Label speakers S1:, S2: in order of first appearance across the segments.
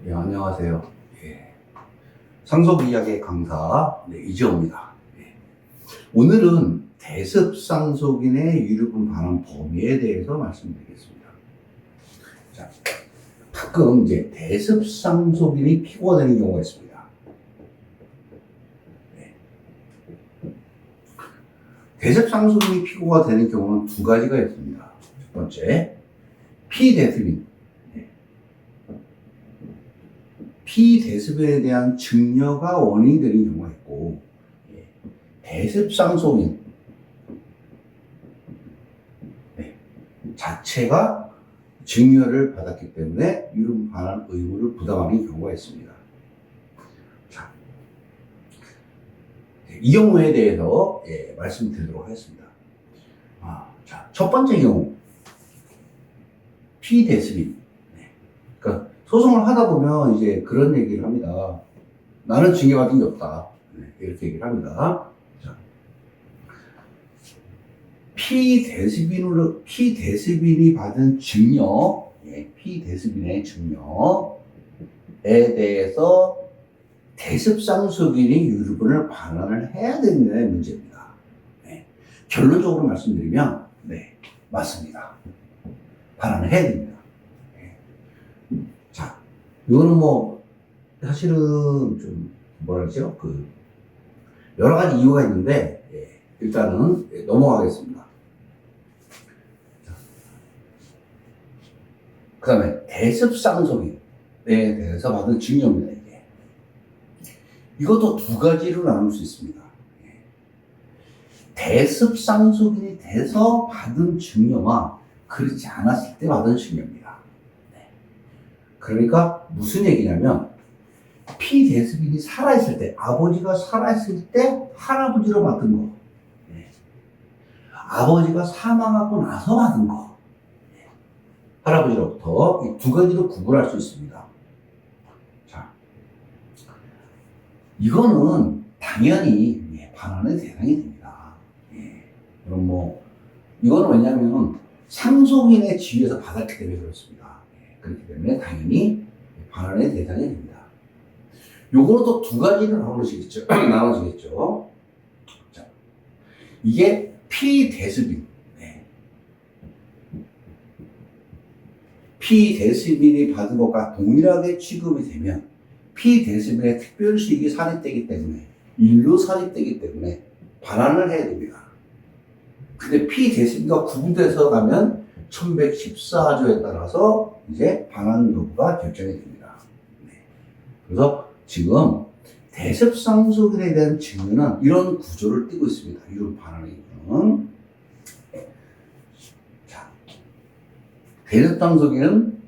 S1: 예, 안녕하세요. 예, 상속 이야기 강사 이재호입니다. 예, 오늘은 대습상속인의 유류분 반환 범위에 대해서 말씀드리겠습니다. 자, 가끔 이제 대습상속인이 피고가 되는 경우가 있습니다. 예, 대습상속인이 피고가 되는 경우는 두 가지가 있습니다. 첫 번째, 피대습인. 피대습에 대한 증여가 원인이 되는 경우가 있고, 대습상속인 자체가 증여를 받았기 때문에 유류분 반환 의무를 부담하는 경우가 있습니다. 자, 이 경우에 대해서 말씀드리도록 하겠습니다. 자, 첫 번째 경우, 피대습인. 그러니까 소송을 하다 보면 이제 그런 얘기를 합니다. 나는 증여받은 게 없다. 이렇게 얘기를 합니다. 자, 피대습인이 받은 증여, 피대습인의 증여에 대해서 대습상속인이 유류분을 반환을 해야 되는 문제입니다. 결론적으로 말씀드리면, 맞습니다. 반환을 해야 됩니다. 이거는 뭐, 사실은 좀, 뭐라 그러죠? 여러 가지 이유가 있는데, 일단은 넘어가겠습니다. 그 다음에 대습상속인에 대해서 받은 증여입니다, 이게. 이것도 두 가지로 나눌 수 있습니다. 대습상속인이 돼서 받은 증여와 그렇지 않았을 때 받은 증여입니다. 그러니까 무슨 얘기냐면 피대습인이 살아있을 때, 아버지가 살아있을 때 할아버지로 받은 거, 아버지가 사망하고 나서 받은 거, 할아버지로부터 이 두 가지로 구분할 수 있습니다. 자, 이거는 당연히 반환의 대상이 됩니다. 그럼 뭐 이거는 왜냐하면 상속인의 지위에서 받았기 때문에 그렇습니다. 그렇기 때문에 당연히 반환의 대상이 됩니다. 요거는 또 두 가지로 나눠지겠죠. 자, 이게 피대습인. 피대습인이 받은 것과 동일하게 취급이 되면 피대습인의 특별수익이 산입되기 때문에, 일로 산입되기 때문에 반환을 해야 됩니다. 근데 피대습인과 구분돼서 가면 1114조에 따라서 이제 반환 여부가 결정이 됩니다. 그래서 지금 대습상속인에 대한 증여는 이런 구조를 띠고 있습니다. 이런 반환의 경우는. 자, 대습상속인은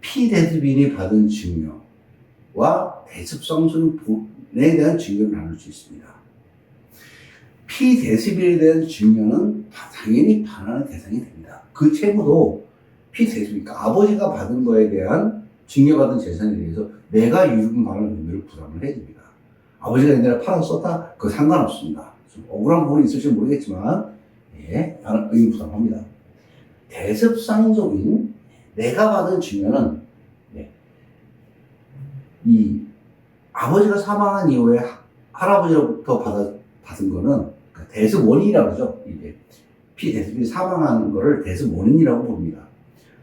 S1: 피대습인이 받은 증여와 대습상속인에 대한 증여를 나눌 수 있습니다. 피대습인에 대한 증여는 당연히 반환의 대상이 됩니다. 그 채무도 피대습이니까 아버지가 받은 거에 대한 증여받은 재산에 대해서 내가 유류분 반환 의무를 부담을 해야 됩니다. 아버지가 옛날에 팔아서 썼다? 그거 상관없습니다. 좀 억울한 부분이 있을지 모르겠지만, 반환 의무 부담합니다. 대습상속인, 내가 받은 증여는, 이 아버지가 사망한 이후에 할아버지로부터 받은 거는, 대습 원인이라고 그러죠. 이제 피대습인이 사망하는 거를 대습 원인이라고 봅니다.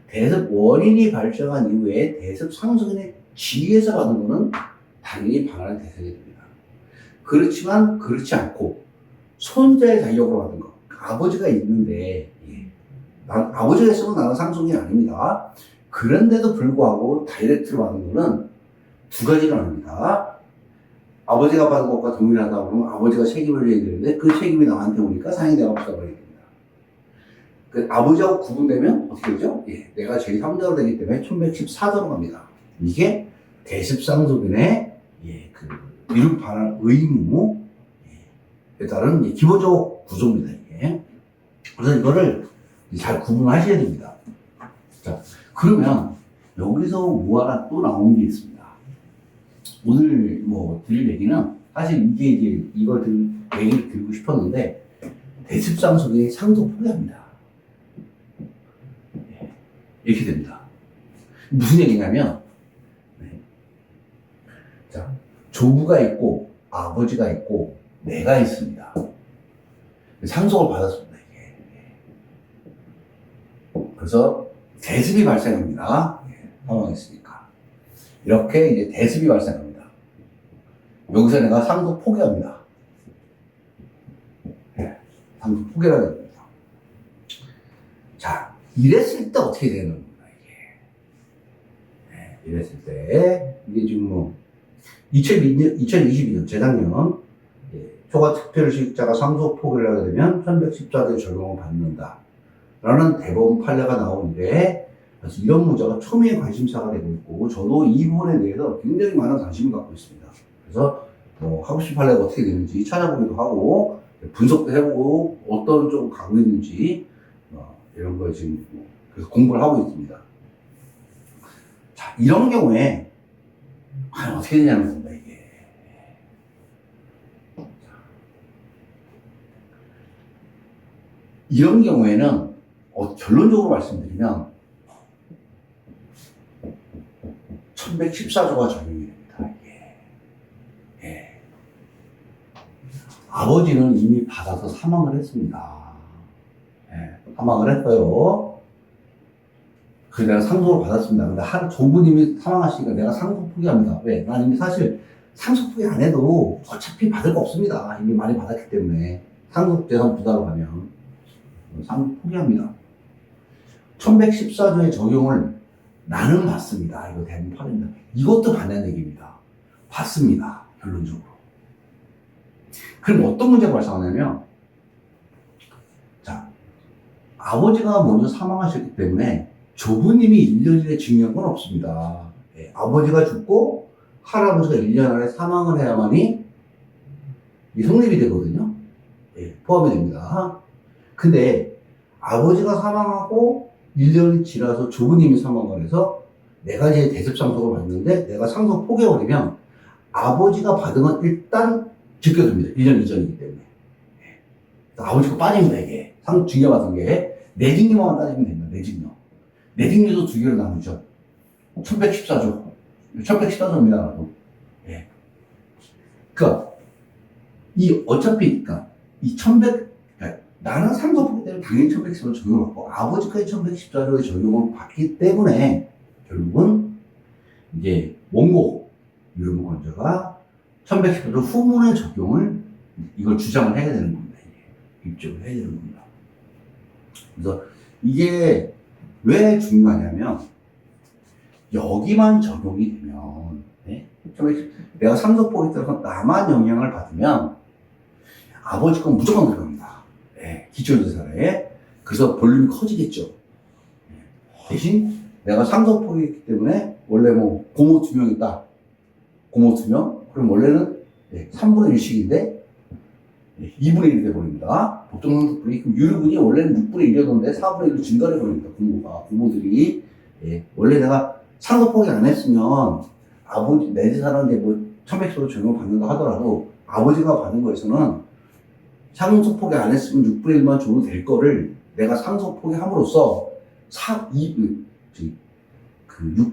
S1: 대습 원인이 발생한 이후에 대습 상속인의 지위에서 받은 거는 당연히 반환의 대상이 됩니다. 그렇지만 그렇지 않고 손자의 자격으로 받은 거, 아버지가 있는데 아버지가 있으면 나는 상속인이 아닙니다. 그런데도 불구하고 다이렉트로 받은 거는 두 가지로 나눕니다. 아버지가 받은 것과 동일하다 그러면 아버지가 책임을 져야 되는데 그 책임이 나한테 오니까 상이 내가 부담을 해야 됩니다. 그 아버지하고 구분되면 어떻게 되죠? 내가 제3자로 되기 때문에 1114조로 갑니다. 이게 대습상속인의 유류분 반환 의무에 따른 기본적 구조입니다. 이게. 그래서 이거를 잘 구분하셔야 됩니다. 자, 그러면 여기서 뭐 하나 또 나온 게 있습니다. 오늘 뭐 드릴 얘기는 사실 이게 이제 이걸 얘기를 드리고 싶었는데 대습상속인이 상속 포기합니다. 이렇게 됩니다. 무슨 얘기냐면 조부가 있고 아버지가 있고 내가 있습니다. 상속을 받았습니다. 이게. 그래서 대습이 발생합니다. 상황했으니까 이렇게 이제 대습이 발생합니다. 여기서 내가 상속 포기합니다. 상속 포기를 하게 됩니다. 자, 이랬을 때 어떻게 되는 겁니까, 이게? 이랬을 때, 이게 지금 뭐, 2022년, 재작년, 초과 특별수익자가 상속 포기를 하게 되면 1114대 적용을 받는다. 라는 대법원 판례가 나온 이래, 그래서 이런 문제가 초미의 관심사가 되고 있고, 저도 이 부분에 대해서 굉장히 많은 관심을 갖고 있습니다. 그래서, 뭐, 하고 싶은 판례가 어떻게 되는지 찾아보기도 하고, 분석도 해보고, 어떤 쪽으로 가고 있는지, 이런 거 지금, 그래서 공부를 하고 있습니다. 자, 이런 경우에, 과연 어떻게 되냐는 겁니다, 이게. 이런 경우에는, 결론적으로 말씀드리면, 1114조가 적용이 됩니다, 이게. 예. 아버지는 이미 받아서 사망을 했습니다. 예, 사망을 했어요. 그래서 내가 상속을 받았습니다. 근데 조부님이 사망하시니까 내가 상속 포기합니다. 왜? 난 이미 사실 상속 포기 안 해도 어차피 받을 거 없습니다. 이미 많이 받았기 때문에. 상속 재산 부담을 가면 상속 포기합니다. 1114조의 적용을 나는 받습니다. 이거 대부분 팔입니다. 이것도 받는 얘기입니다. 받습니다. 결론적으로. 그럼 어떤 문제가 발생하냐면, 자, 아버지가 먼저 사망하셨기 때문에 조부님이 1년 이내 증여한 건 없습니다. 예, 아버지가 죽고 할아버지가 1년 안에 사망을 해야만이 성립이 되거든요. 예, 포함이 됩니다. 근데 아버지가 사망하고 1년이 지나서 조부님이 사망을 해서 내가 이제 대습상속을 받는데 내가 상속 포기해버리면 아버지가 받은 건 일단 지켜줍니다. 1년 이전이기 때문에. 예. 아버지가 빠집니다, 이게. 증여받은 게. 내 증여만 따지면 됩니다, 내 증여. 내 증여도 두 개로 나누죠. 1114조. 1114조입니다, 예. 그니까, 어차피, 이 1100, 나는 상속 포기 때문에 당연히 1114조 적용을 받고, 아버지까지 1114조의 적용을 받기 때문에, 결국은, 이제, 원고, 유무권자가 1114조 후문의 적용을, 이걸 주장을 해야 되는 겁니다. 입증을 해야 되는 겁니다. 그래서, 이게, 왜 중요하냐면, 여기만 적용이 되면, 네? 내가 상속 포기 때문에 나만 영향을 받으면, 아버지 건 무조건 들어갑니다. 네, 기초재산에. 그래서 볼륨이 커지겠죠. 네. 대신 내가 상속 포기했기 때문에 원래 뭐 고모 2명 있다. 고모 2명? 그럼 원래는 3분의 1씩인데 2분의 1이 돼버립니다. 보통 상속분이. 그럼 유류분이 원래는 6분의 1이었는데 4분의 1로 증가를 해버립니다. 고모들이. 예, 원래 내가 상속 포기 안 했으면 아버지, 내 재산은 이제 뭐 1100조로 적용을 받는다 하더라도 아버지가 받은 거에서는 상속 포기 안 했으면 6분의 1만 줘도 될 거를 내가 상속 포기함으로써 6분의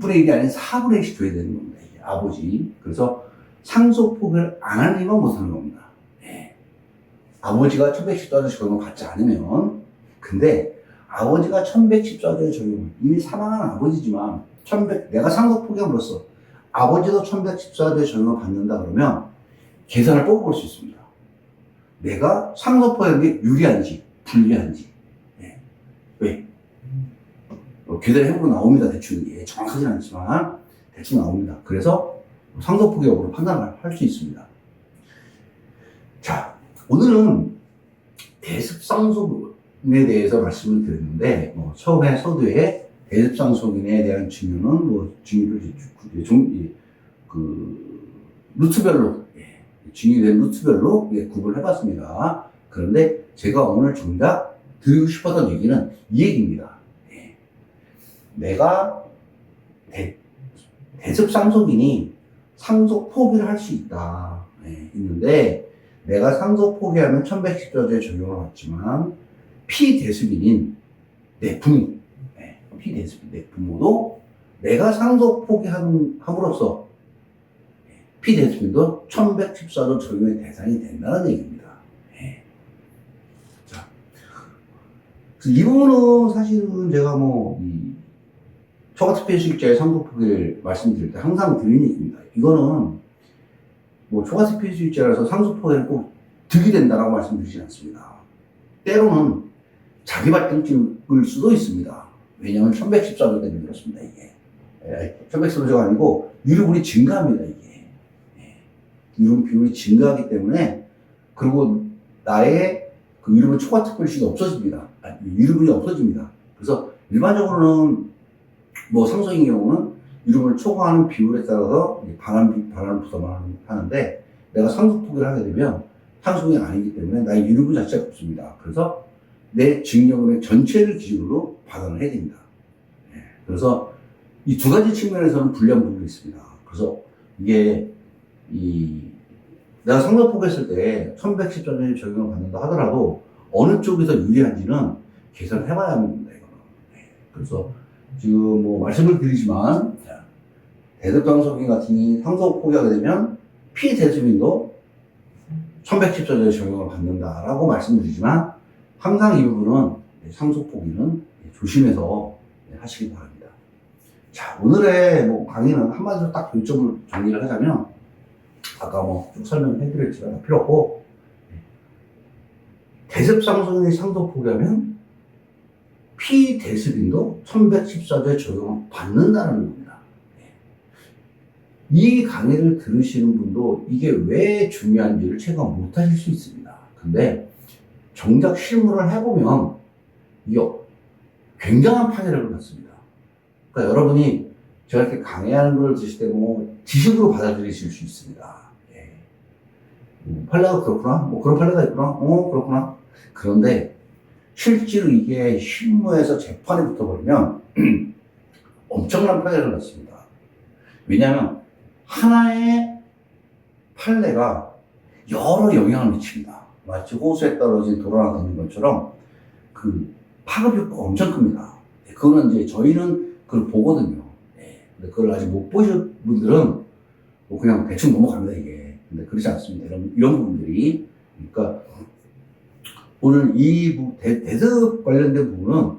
S1: 1이 아닌 4분의 1씩 줘야 되는 겁니다. 이게 아버지. 그래서 상속 포기를 안 하니만 못하는 겁니다. 예. 아버지가 1114조 적용을 받지 않으면. 근데 아버지가 1114조의 적용을 이미 사망한 아버지지만 내가 상속 포기함으로써 아버지도 1114조의 적용을 받는다 그러면 계산을 뽑아볼 수 있습니다. 내가 상속 포기한 게 유리한지 불리한지. 예. 왜? 계산을 해보고 나옵니다. 대충. 예, 정확하진 않지만 대충 나옵니다. 그래서 상속 포기 여부를 판단을 할 수 있습니다. 자, 오늘은 대습상속인에 대해서 말씀을 드렸는데, 처음에 서두에 대습상속인에 대한 증여는 증여를 루트별로, 증여된 루트별로 구분을 해봤습니다. 그런데 제가 오늘 정작 드리고 싶었던 얘기는 이 얘기입니다. 내가 대습상속인이 상속 포기를 할 수 있다. 있는데, 내가 상속 포기하면 1114조에 적용을 받지만, 피대습인인 내 부모, 피대습인 내 부모도 내가 상속 포기함으로써 피대수빈도 1114조 적용의 대상이 된다는 얘기입니다. 예. 자, 이 부분은 사실은 제가 초과특별수익자의 상속폭을 말씀드릴 때 항상 드리는 얘기입니다. 이거는 초과특별수익자라서 상속폭을 꼭 득이 된다라고 말씀드리지 않습니다. 때로는 자기 발등 찍을 수도 있습니다. 왜냐하면 1114조 때문에 그렇습니다, 이게. 1114조가 아니고 유류분이 증가합니다, 이게. 유류분 비율이 증가하기 때문에, 그리고 나의 그 유류분 초과특별수익이 없어집니다. 유류분이 없어집니다. 그래서 일반적으로는 상속인 경우는 유류분을 초과하는 비율에 따라서 반환 부담을 하는데, 내가 상속 포기를 하게 되면 상속이 아니기 때문에 나의 유류분 자체가 없습니다. 그래서 내 증여금액 전체를 기준으로 반환을 해야 됩니다. 그래서 이 두 가지 측면에서는 불리한 부분이 있습니다. 그래서 이게 내가 상속 포기했을 때 1110조의 적용을 받는다 하더라도 어느 쪽에서 유리한지는 계산을 해봐야 합니다. 이거는. 그래서 지금 말씀을 드리지만 대대방송인 같은 경우 상속 포기하게 되면 피대수빈도 1110조의 적용을 받는다라고 말씀드리지만 항상 이 부분은 상속 포기는 조심해서 하시기 바랍니다. 자, 오늘의 강의는 한마디로 딱 요점을 정리를 하자면, 아까 쭉 설명해 드렸지만 필요 없고, 대습상속인이 상속 포기하면 피대습인도 1114조의 적용을 받는다는 겁니다. 이 강의를 들으시는 분도 이게 왜 중요한지를 체감 못 하실 수 있습니다. 근데 정작 실무를 해보면 이게 굉장한 파괴력을 갖습니다. 그러니까 여러분이 제가 이렇게 강의하는 걸 드실 때 지식으로 받아들이실 수 있습니다. 판례가 그렇구나? 그런 판례가 있구나? 그렇구나? 그런데 실제로 이게 실무에서 재판에 붙어버리면 엄청난 파괴력을 갖습니다. 왜냐하면 하나의 판례가 여러 영향을 미칩니다. 마치 호수에 떨어진 도로나 던진 것처럼 그 파급 효과가 엄청 큽니다. 그거는 이제 저희는 그걸 보거든요. 근데 그걸 아직 못 보신 분들은 그냥 대충 넘어갑니다, 이게. 근데 그렇지 않습니다. 이런 부분들이. 그러니까 오늘 이 대습 관련된 부분은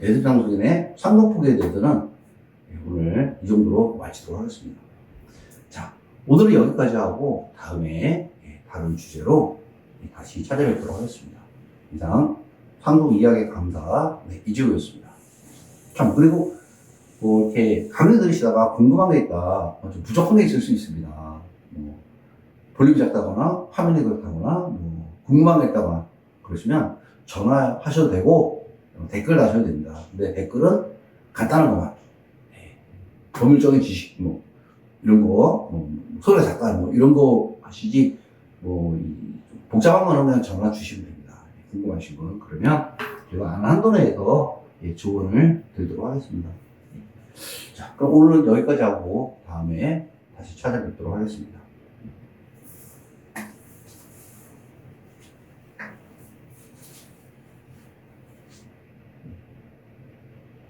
S1: 대습상속인의 상속폭에 대해서는 오늘 이 정도로 마치도록 하겠습니다. 자, 오늘은 여기까지 하고 다음에 다른 주제로 다시 찾아뵙도록 하겠습니다. 이상 상속 이야기 강사 이지호였습니다. 참, 그리고 이렇게 강의 들으시다가 궁금한 게 있다, 좀 부족한 게 있을 수 있습니다. 볼륨이 작다거나 화면이 그렇다거나 궁금한 게 있다거나 그러시면 전화하셔도 되고 댓글 다셔도 됩니다. 근데 댓글은 간단한 것만, 법률적인 지식 이런 거, 소리가 작다 이런 거 하시지 복잡한 거는 그냥 전화 주시면 됩니다. 궁금하신 분 그러면 제가 아는 한도 내에서 조언을 드리도록 하겠습니다. 자, 그럼 오늘은 여기까지 하고 다음에 다시 찾아뵙도록 하겠습니다.